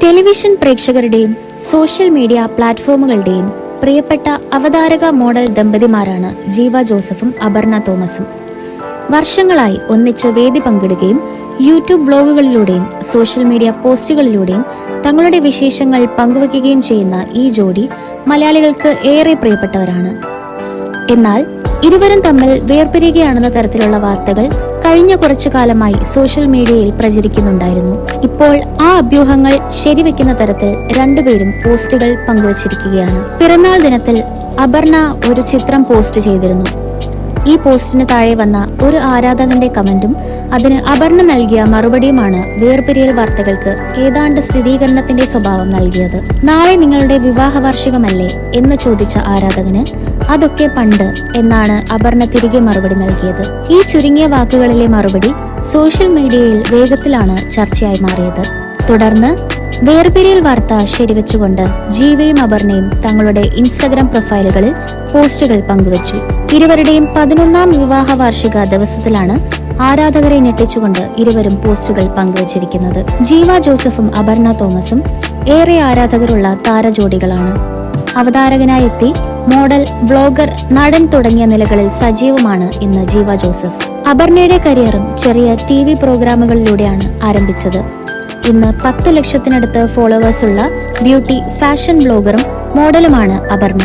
Television പ്രേക്ഷകരുടെയും social media പ്ലാറ്റ്ഫോമുകളുടെയും പ്രിയപ്പെട്ട അവതാരക model ദമ്പതിമാരാണ് ജീവ ജോസഫും അപർണ തോമസും. വർഷങ്ങളായി ഒന്നിച്ച് വേദി പങ്കിടുകയും യൂട്യൂബ് ബ്ലോഗുകളിലൂടെയും സോഷ്യൽ മീഡിയ പോസ്റ്റുകളിലൂടെയും തങ്ങളുടെ വിശേഷങ്ങൾ പങ്കുവയ്ക്കുകയും ചെയ്യുന്ന ഈ ജോഡി മലയാളികൾക്ക് ഏറെ പ്രിയപ്പെട്ടവരാണ്. എന്നാൽ ഇരുവരും തമ്മിൽ വേർപിരിയുകയാണെന്ന തരത്തിലുള്ള വാർത്തകൾ കഴിഞ്ഞ കുറച്ചു കാലമായി സോഷ്യൽ മീഡിയയിൽ പ്രചരിക്കുന്നുണ്ടായിരുന്നു. ഇപ്പോൾ ആ അഭ്യൂഹങ്ങൾ ശരിവെക്കുന്ന തരത്തിൽ രണ്ടുപേരും പോസ്റ്റുകൾ പങ്കുവച്ചിരിക്കുകയാണ്. പിറന്നാൾ ദിനത്തിൽ അപർണ ഒരു ചിത്രം പോസ്റ്റ് ചെയ്തിരുന്നു. ഈ പോസ്റ്റിന് താഴെ വന്ന ഒരു ആരാധകന്റെ കമന്റും അതിന് അപർണ നൽകിയ മറുപടിയുമാണ് വേർപിരിയൽ വാർത്തകൾക്ക് ഏതാണ്ട് സ്ഥിരീകരണത്തിന്റെ സ്വഭാവം നൽകിയത്. നാളെ നിങ്ങളുടെ വിവാഹ വാർഷികമല്ലേ എന്ന് ചോദിച്ച ആരാധകന് അതൊക്കെ പണ്ട് എന്നാണ് അപർണ തിരികെ മറുപടി നൽകിയത്. ഈ ചുരുങ്ങിയ വാക്കുകളിലെ മറുപടി സോഷ്യൽ മീഡിയയിൽ വേഗത്തിലാണ് ചർച്ചയായി മാറിയത്. തുടർന്ന് വേർപിരിയൽ വാർത്ത ശരിവെച്ചുകൊണ്ട് ജീവയും അപർണയും തങ്ങളുടെ ഇൻസ്റ്റഗ്രാം പ്രൊഫൈലുകളിൽ പോസ്റ്റുകൾ പങ്കുവച്ചു. ഇരുവരുടെയും 11ാം വിവാഹ വാർഷിക ദിവസത്തിലാണ് ആരാധകരെ ഞെട്ടിച്ചുകൊണ്ട് ഇരുവരും പോസ്റ്റുകൾ പങ്കുവച്ചിരിക്കുന്നത്. ജീവ ജോസഫും അപർണ തോമസും ഏറെ ആരാധകരുള്ള താരജോഡികളാണ്. അവതാരകനായി എത്തി മോഡൽ, ബ്ലോഗർ, നടൻ തുടങ്ങിയ നിലകളിൽ സജീവമാണ് ഇന്ന് ജീവ ജോസഫ്. അപർണയുടെ കരിയറും ചെറിയ TV പ്രോഗ്രാമുകളിലൂടെയാണ് ആരംഭിച്ചത്. ഇന്ന് 10 ലക്ഷത്തിനടുത്ത് ഫോളോവേഴ്സുള്ള ബ്യൂട്ടി, ഫാഷൻ ബ്ലോഗറും മോഡലുമാണ് അപർണ.